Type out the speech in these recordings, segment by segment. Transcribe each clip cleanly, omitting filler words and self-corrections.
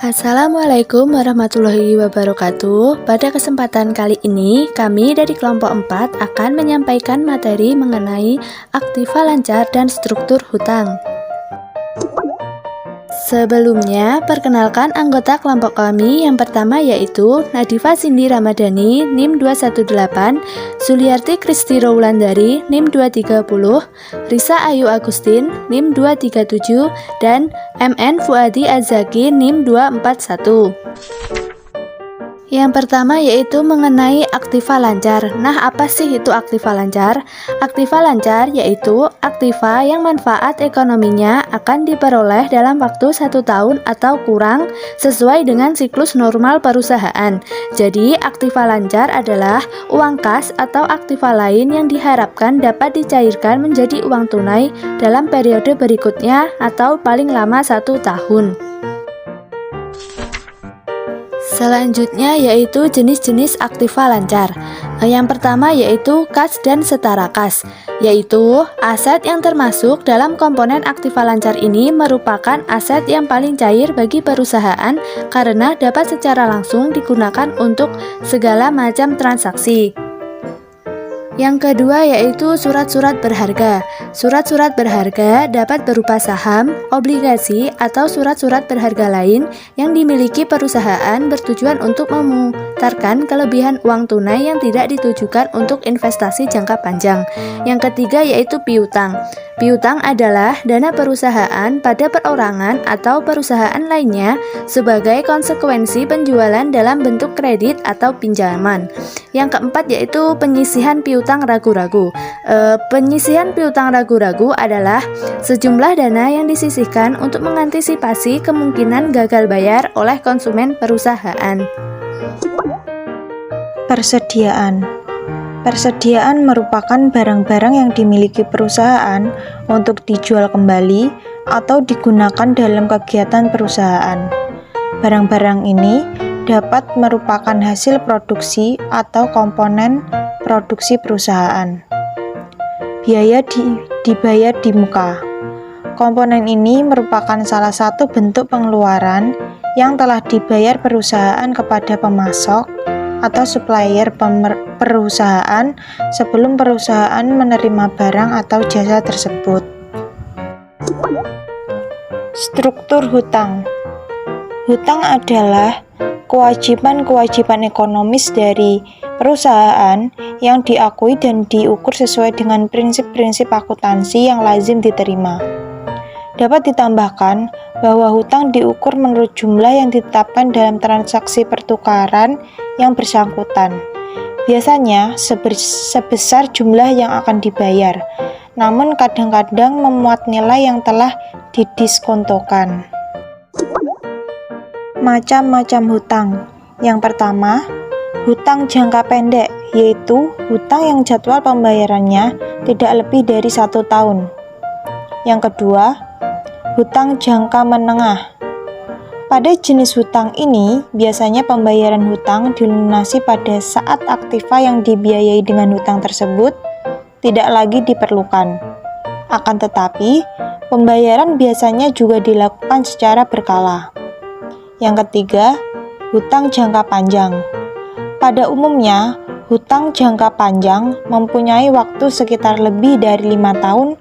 Assalamualaikum warahmatullahi wabarakatuh. Pada kesempatan kali ini, kami dari kelompok 4 akan menyampaikan materi mengenai aktiva lancar dan struktur hutang. Sebelumnya, perkenalkan anggota kelompok kami yang pertama yaitu Nadifa Cindy Ramadhani, NIM 218, Suliarti Kristi Rowlandari, NIM 230, Risa Ayu Agustin, NIM 237, dan MN Fuadi Azaki, NIM 241. Yang pertama yaitu mengenai aktiva lancar. Nah, apa sih itu aktiva lancar? Aktiva lancar yaitu aktiva yang manfaat ekonominya akan diperoleh dalam waktu 1 tahun atau kurang sesuai dengan siklus normal perusahaan. Jadi, aktiva lancar adalah uang kas atau aktiva lain yang diharapkan dapat dicairkan menjadi uang tunai dalam periode berikutnya atau paling lama 1 tahun. Selanjutnya yaitu jenis-jenis aktiva lancar. Yang pertama yaitu kas dan setara kas, yaitu aset yang termasuk dalam komponen aktiva lancar ini merupakan aset yang paling cair bagi perusahaan karena dapat secara langsung digunakan untuk segala macam transaksi. Yang kedua yaitu surat-surat berharga. Surat-surat berharga dapat berupa saham, obligasi, atau surat-surat berharga lain yang dimiliki perusahaan bertujuan untuk memutarkan kelebihan uang tunai yang tidak ditujukan untuk investasi jangka panjang. Yang ketiga yaitu piutang. Piutang adalah dana perusahaan pada perorangan atau perusahaan lainnya sebagai konsekuensi penjualan dalam bentuk kredit atau pinjaman. Yang keempat yaitu penyisihan piutang ragu-ragu. Penyisihan piutang ragu-ragu adalah sejumlah dana yang disisihkan untuk mengantisipasi kemungkinan gagal bayar oleh konsumen perusahaan. Persediaan merupakan barang-barang yang dimiliki perusahaan untuk dijual kembali atau digunakan dalam kegiatan perusahaan. Barang-barang ini dapat merupakan hasil produksi atau komponen produksi perusahaan. Biaya dibayar di muka. Komponen ini merupakan salah satu bentuk pengeluaran yang telah dibayar perusahaan kepada pemasok atau supplier perusahaan sebelum perusahaan menerima barang atau jasa tersebut. Struktur hutang. Hutang adalah kewajiban-kewajiban ekonomis dari perusahaan yang diakui dan diukur sesuai dengan prinsip-prinsip akuntansi yang lazim diterima. Dapat ditambahkan bahwa hutang diukur menurut jumlah yang ditetapkan dalam transaksi pertukaran yang bersangkutan. Biasanya sebesar jumlah yang akan dibayar, namun kadang-kadang memuat nilai yang telah didiskontokan. Macam-macam hutang. Yang pertama, hutang jangka pendek, yaitu hutang yang jadwal pembayarannya tidak lebih dari 1 tahun. Yang kedua, hutang jangka menengah. Pada jenis hutang ini, biasanya pembayaran hutang dilunasi pada saat aktiva yang dibiayai dengan hutang tersebut tidak lagi diperlukan. Akan tetapi, pembayaran biasanya juga dilakukan secara berkala. Yang ketiga, hutang jangka panjang. Pada umumnya, hutang jangka panjang mempunyai waktu sekitar lebih dari 5 tahun.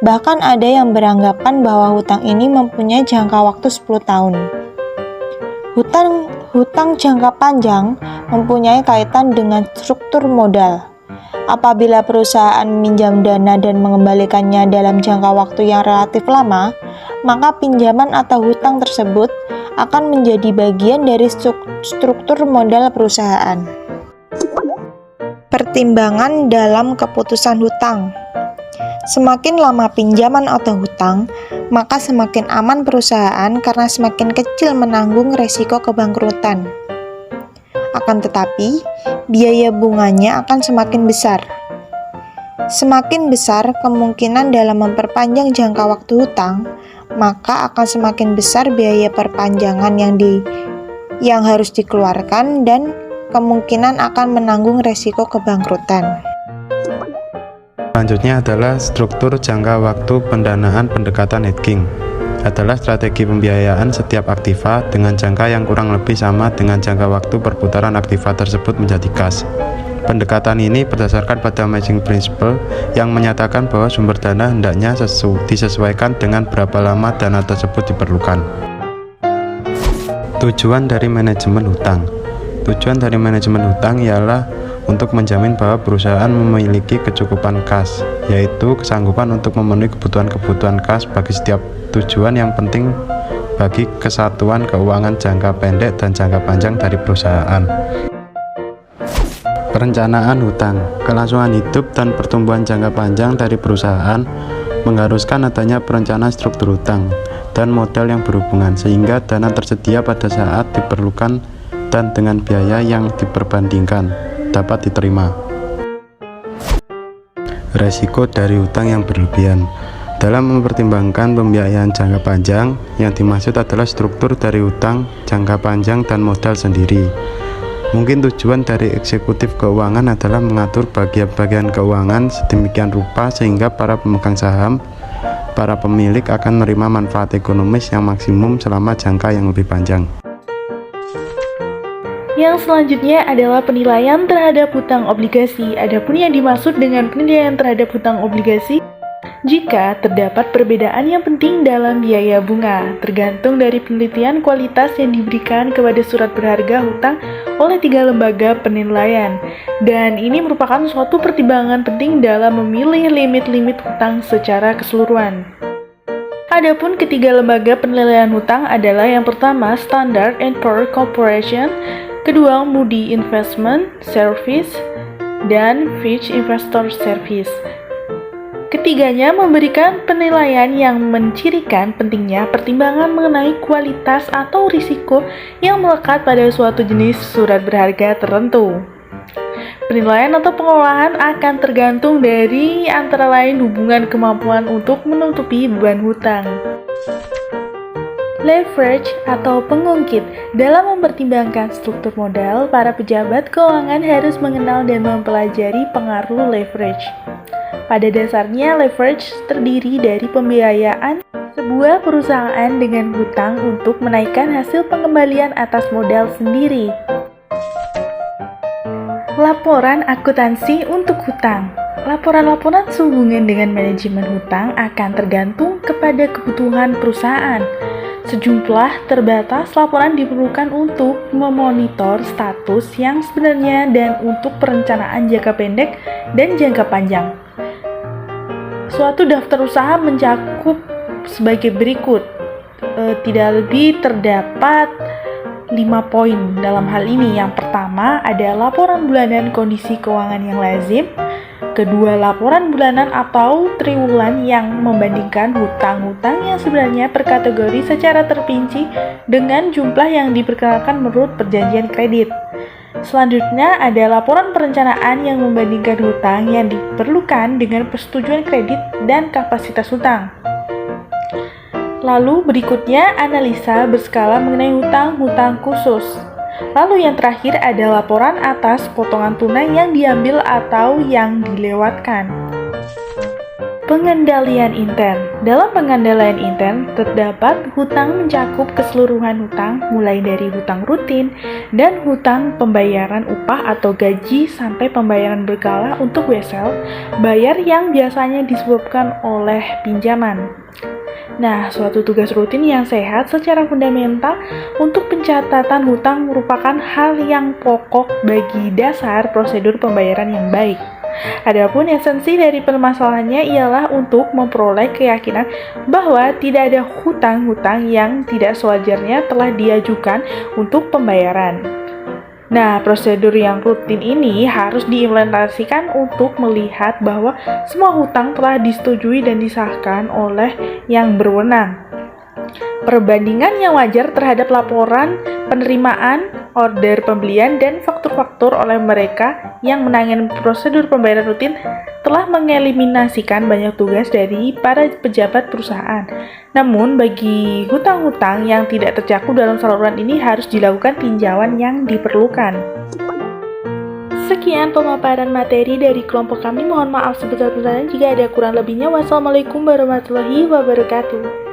Bahkan ada yang beranggapan bahwa hutang ini mempunyai jangka waktu 10 tahun. Hutang jangka panjang mempunyai kaitan dengan struktur modal. Apabila perusahaan meminjam dana dan mengembalikannya dalam jangka waktu yang relatif lama, maka pinjaman atau hutang tersebut akan menjadi bagian dari struktur modal perusahaan. Pertimbangan dalam keputusan hutang. Semakin lama pinjaman atau hutang, maka semakin aman perusahaan karena semakin kecil menanggung resiko kebangkrutan. Akan tetapi, biaya bunganya akan semakin besar. Semakin besar kemungkinan dalam memperpanjang jangka waktu hutang, maka akan semakin besar biaya perpanjangan yang harus dikeluarkan dan kemungkinan akan menanggung resiko kebangkrutan. Selanjutnya adalah struktur jangka waktu pendanaan pendekatan hedging. adalah strategi pembiayaan setiap aktiva dengan jangka yang kurang lebih sama dengan jangka waktu perputaran aktiva tersebut menjadi kas. Pendekatan ini berdasarkan pada matching principle yang menyatakan bahwa sumber dana hendaknya disesuaikan dengan berapa lama dana tersebut diperlukan. Tujuan dari manajemen hutang. Tujuan dari manajemen hutang ialah untuk menjamin bahwa perusahaan memiliki kecukupan kas, yaitu kesanggupan untuk memenuhi kebutuhan-kebutuhan kas bagi setiap tujuan yang penting bagi kesatuan keuangan jangka pendek dan jangka panjang dari perusahaan. Perencanaan hutang. Kelangsungan hidup dan pertumbuhan jangka panjang dari perusahaan mengharuskan adanya perencanaan struktur hutang dan modal yang berhubungan sehingga dana tersedia pada saat diperlukan dan dengan biaya yang diperbandingkan dapat diterima. Resiko dari hutang yang berlebihan. Dalam mempertimbangkan pembiayaan jangka panjang, yang dimaksud adalah struktur dari hutang jangka panjang dan modal sendiri. Mungkin tujuan dari eksekutif keuangan adalah mengatur bagian-bagian keuangan sedemikian rupa sehingga para pemegang saham, para pemilik akan menerima manfaat ekonomis yang maksimum selama jangka yang lebih panjang. Yang selanjutnya adalah penilaian terhadap hutang obligasi. Adapun yang dimaksud dengan penilaian terhadap hutang obligasi, jika terdapat perbedaan yang penting dalam biaya bunga, tergantung dari penelitian kualitas yang diberikan kepada surat berharga hutang oleh 3 lembaga penilaian. Dan ini merupakan suatu pertimbangan penting dalam memilih limit-limit hutang secara keseluruhan. Adapun ketiga lembaga penilaian hutang adalah yang pertama Standard & Poor's Corporation, kedua Moody Investment Service, dan Fitch Investor Service. Ketiganya memberikan penilaian yang mencirikan pentingnya pertimbangan mengenai kualitas atau risiko yang melekat pada suatu jenis surat berharga tertentu. Penilaian atau pengolahan akan tergantung dari antara lain hubungan kemampuan untuk menutupi beban hutang. Leverage atau pengungkit. Dalam mempertimbangkan struktur modal, para pejabat keuangan harus mengenal dan mempelajari pengaruh leverage. Pada dasarnya, leverage terdiri dari pembiayaan sebuah perusahaan dengan hutang untuk menaikkan hasil pengembalian atas modal sendiri. Laporan akuntansi untuk hutang. Laporan-laporan sehubungan dengan manajemen hutang akan tergantung kepada kebutuhan perusahaan. Sejumlah terbatas laporan diperlukan untuk memonitor status yang sebenarnya dan untuk perencanaan jangka pendek dan jangka panjang. Suatu daftar usaha mencakup sebagai berikut. Tidak lebih terdapat 5 poin dalam hal ini. Yang pertama ada laporan bulanan kondisi keuangan yang lazim. Kedua, laporan bulanan atau triwulan yang membandingkan hutang-hutang yang sebenarnya per kategori secara terperinci dengan jumlah yang diperkenalkan menurut perjanjian kredit. Selanjutnya ada laporan perencanaan yang membandingkan hutang yang diperlukan dengan persetujuan kredit dan kapasitas hutang. Lalu berikutnya analisa berskala mengenai hutang-hutang khusus. Lalu yang terakhir ada laporan atas potongan tunai yang diambil atau yang dilewatkan. Pengendalian intern. Dalam pengendalian intern terdapat hutang mencakup keseluruhan hutang mulai dari hutang rutin dan hutang pembayaran upah atau gaji sampai pembayaran berkala untuk wesel bayar yang biasanya disebabkan oleh pinjaman. Nah, suatu tugas rutin yang sehat secara fundamental untuk pencatatan hutang merupakan hal yang pokok bagi dasar prosedur pembayaran yang baik. Adapun esensi dari permasalahannya ialah untuk memperoleh keyakinan bahwa tidak ada hutang-hutang yang tidak sewajarnya telah diajukan untuk pembayaran. Nah, prosedur yang rutin ini harus diimplementasikan untuk melihat bahwa semua hutang telah disetujui dan disahkan oleh yang berwenang. Perbandingan yang wajar terhadap laporan penerimaan, order pembelian, dan faktur-faktur oleh mereka yang menangani prosedur pembayaran rutin telah mengeliminasikan banyak tugas dari para pejabat perusahaan. Namun, bagi hutang-hutang yang tidak tercakup dalam saluran ini harus dilakukan tinjauan yang diperlukan. Sekian pemaparan materi dari kelompok kami. Mohon maaf sebesar-besarnya jika ada kurang lebihnya. Wassalamualaikum warahmatullahi wabarakatuh.